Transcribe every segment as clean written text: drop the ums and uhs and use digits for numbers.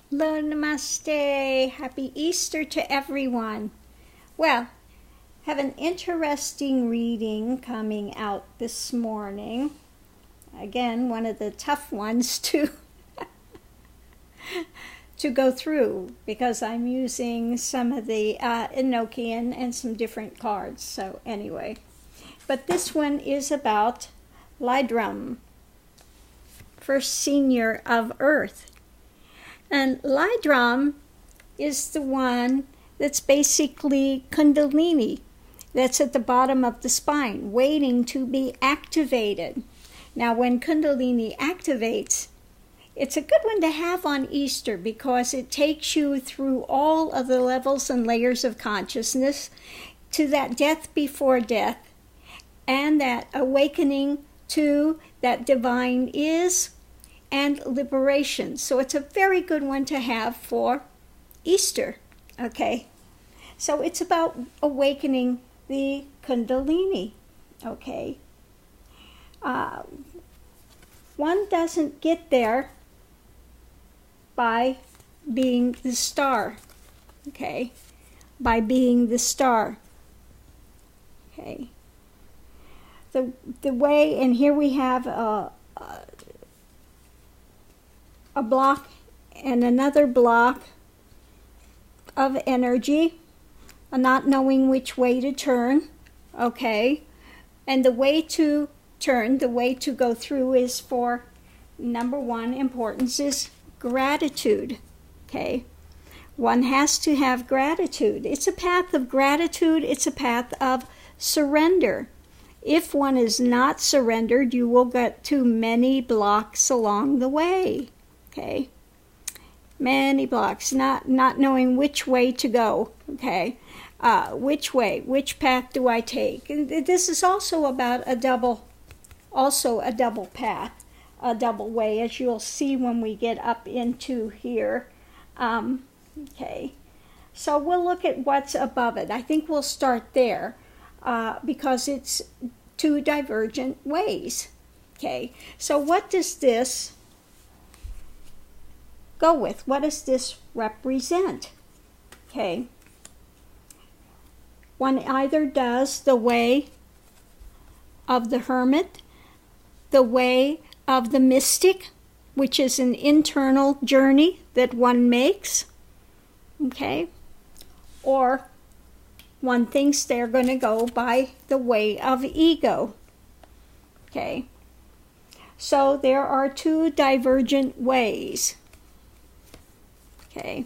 Hello, namaste. Happy Easter to everyone. Well, have an interesting reading coming out this morning. Again, one of the tough ones to go through because I'm using some of the Enochian and some different cards. So anyway, but this one is about Lydrum, first senior of Earth. And Lydrum is the one that's basically Kundalini, that's at the bottom of the spine, waiting to be activated. Now, when Kundalini activates, it's a good one to have on Easter because it takes you through all of the levels and layers of consciousness to that death before death and that awakening to that divine is and liberation. So it's a very good one to have for Easter, okay? So it's about awakening the Kundalini, okay? One doesn't get there by being the star, okay? By being the star, okay? The way, and here we have a block and another block of energy, not knowing which way to turn, okay? And the way to turn, the way to go through is for number one importance is gratitude, okay? One has to have gratitude. It's a path of gratitude. It's a path of surrender. If one is not surrendered, you will get to many blocks along the way. Okay, many blocks, not knowing which way to go, okay, which way, which path do I take? And this is also about a double path, a double way, as you'll see when we get up into here, okay. So we'll look at what's above it. I think we'll start there because it's two divergent ways, okay. So what does this go with? What does this represent? Okay. One either does the way of the hermit, the way of the mystic, which is an internal journey that one makes, okay, or one thinks they're going to go by the way of ego, okay. So there are two divergent ways. Okay.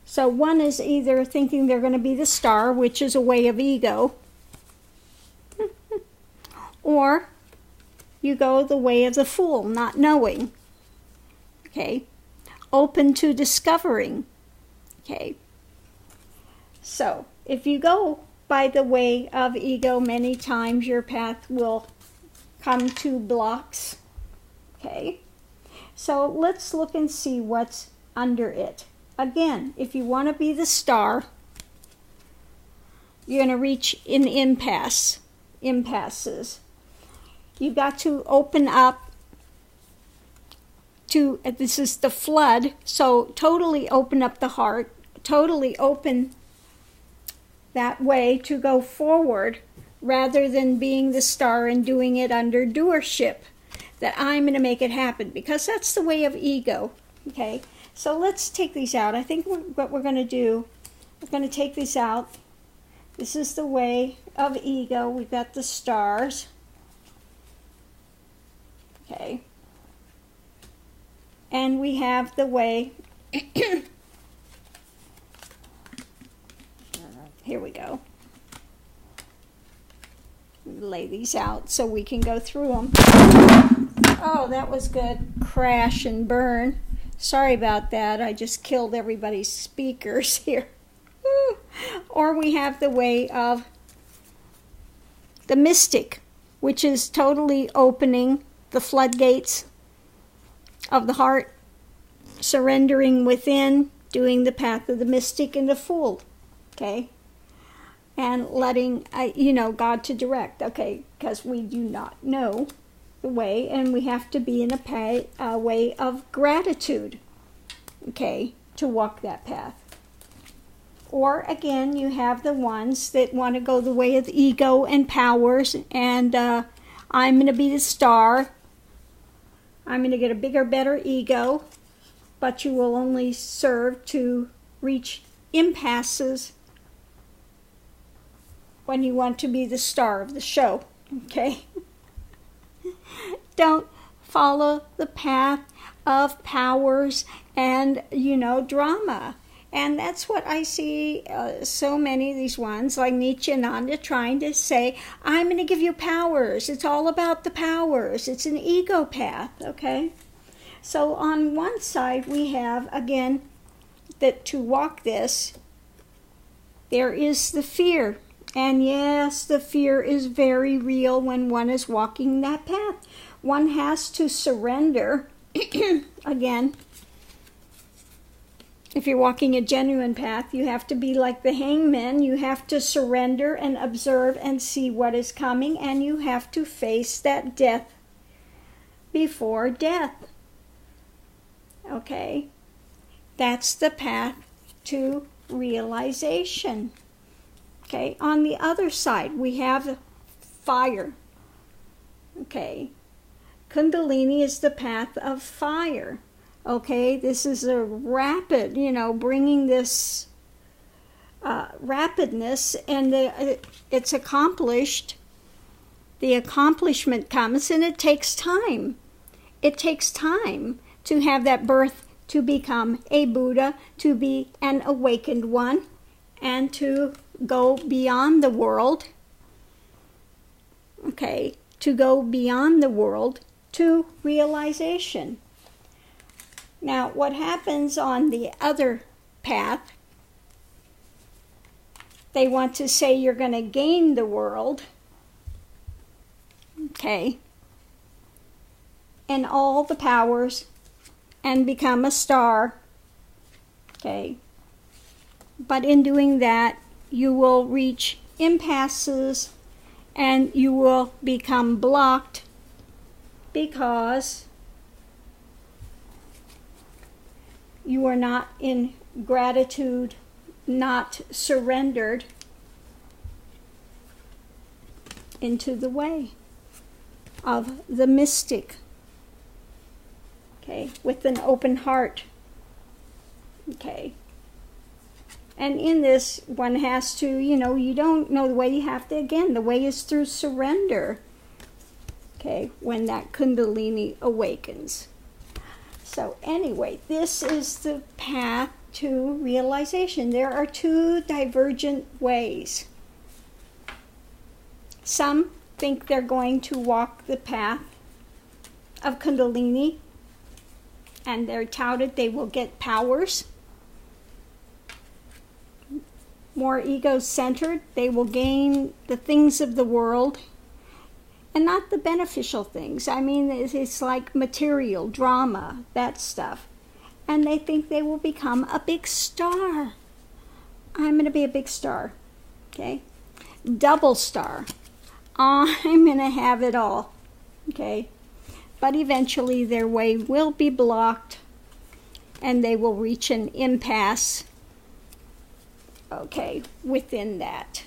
So one is either thinking they're going to be the star, which is a way of ego, or you go the way of the fool, not knowing. Okay. Open to discovering. Okay. So if you go by the way of ego, many times your path will come to blocks. Okay. So let's look and see what's under it. Again, if you want to be the star, you're going to reach in impasses. You got to open up to, this is the flood, so totally open up the heart, totally open that way to go forward rather than being the star and doing it under doership. That I'm going to make it happen, because that's the way of ego, okay? So let's take these out. I think what we're going to do, we're going to take these out. This is the way of ego. We've got the stars, okay? And we have the way, here we go. Lay these out so we can go through them. Oh, that was good. Crash and burn. Sorry about that. I just killed everybody's speakers here. Or we have the way of the mystic, which is totally opening the floodgates of the heart, surrendering within, doing the path of the mystic and the fool. Okay? And letting, God to direct. Okay? Because we do not know the way, and we have to be in a way of gratitude, okay, to walk that path. Or again, you have the ones that want to go the way of ego and powers, and I'm going to be the star. I'm going to get a bigger, better ego, but you will only serve to reach impasses when you want to be the star of the show, okay? Don't follow the path of powers and, drama. And that's what I see so many of these ones, like Nietzsche and Nanda, trying to say, I'm going to give you powers. It's all about the powers. It's an ego path, okay? So on one side, we have, again, that to walk this, there is the fear. And yes, the fear is very real when one is walking that path. One has to surrender, again. If you're walking a genuine path, you have to be like the hangman. You have to surrender and observe and see what is coming, and you have to face that death before death. Okay? That's the path to realization. Okay? On the other side, we have fire. Okay? Kundalini is the path of fire. Okay, this is a rapid, bringing this rapidness, and it's accomplished. The accomplishment comes, and it takes time. It takes time to have that birth, to become a Buddha, to be an awakened one, and to go beyond the world. Okay, to go beyond the world to realization. Now, what happens on the other path, they want to say you're going to gain the world, okay, and all the powers, and become a star, okay. But in doing that, you will reach impasses, and you will become blocked because you are not in gratitude, not surrendered into the way of the mystic, okay, with an open heart, okay. And in this, one has to, you don't know the way, you have to, again, the way is through surrender, okay, when that Kundalini awakens. So anyway, this is the path to realization. There are two divergent ways. Some think they're going to walk the path of Kundalini, and they're touted they will get powers. More ego-centered, they will gain the things of the world, and not the beneficial things. I mean, it's like material, drama, that stuff. And they think they will become a big star. I'm going to be a big star, okay? Double star. I'm going to have it all, okay? But eventually their way will be blocked, and they will reach an impasse, okay, within that.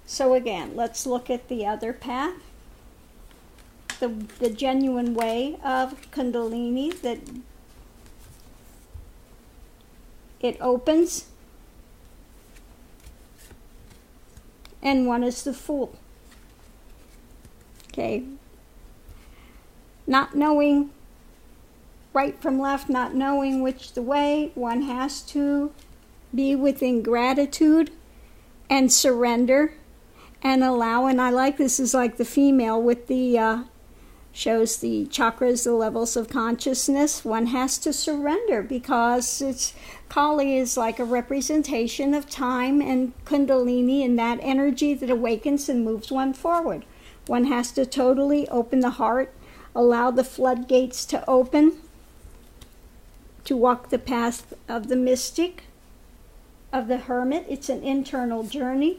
So again, let's look at the other path, the genuine way of Kundalini, that it opens, and one is the fool. Okay, not knowing right from left, not knowing which the way, one has to be within gratitude and surrender and allow. And I like this is like the female with the shows the chakras, the levels of consciousness. One has to surrender because it's Kali is like a representation of time and Kundalini and that energy that awakens and moves one forward. One has to totally open the heart, allow the floodgates to open, to walk the path of the mystic, of the hermit. It's an internal journey.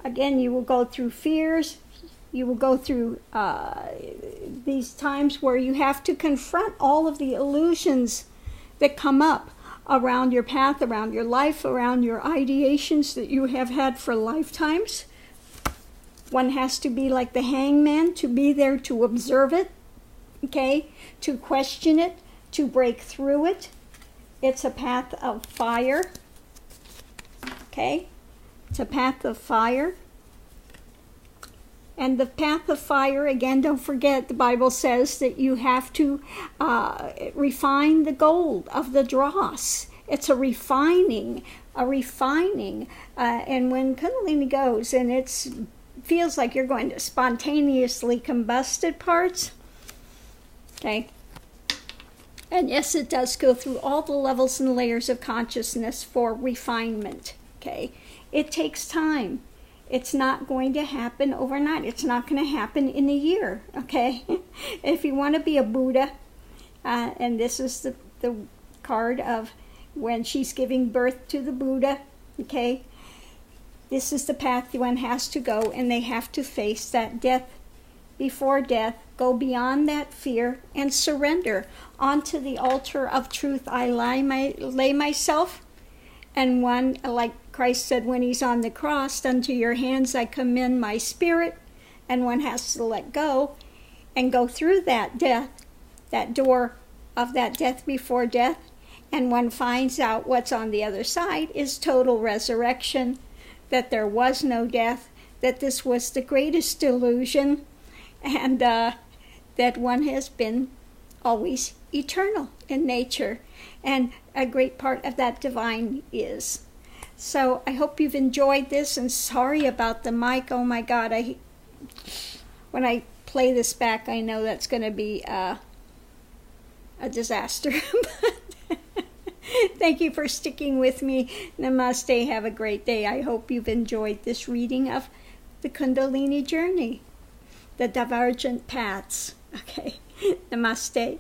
Again, you will go through fears, You will go through these times where you have to confront all of the illusions that come up around your path, around your life, around your ideations that you have had for lifetimes. One has to be like the hangman, to be there to observe it, okay, to question it, to break through it. It's a path of fire, okay? It's a path of fire. And the path of fire, again, don't forget, the Bible says that you have to refine the gold of the dross. It's a refining. And when Kundalini goes and it feels like you're going to spontaneously combust at parts, okay? And yes, it does go through all the levels and layers of consciousness for refinement, okay? It takes time. It's not going to happen overnight. It's not going to happen in a year, okay? If you want to be a Buddha, and this is the card of when she's giving birth to the Buddha, okay? This is the path one has to go, and they have to face that death before death, go beyond that fear, and surrender. Onto the altar of truth I lay myself, and one, like Christ said when he's on the cross, unto your hands I commend my spirit, and one has to let go and go through that death, that door of that death before death, and one finds out what's on the other side is total resurrection, that there was no death, that this was the greatest illusion, and that one has been always eternal in nature, and a great part of that divine is. So I hope you've enjoyed this, and sorry about the mic. Oh my God, when I play this back, I know that's going to be a disaster. Thank you for sticking with me. Namaste. Have a great day. I hope you've enjoyed this reading of the Kundalini journey, the divergent paths. Okay. Namaste.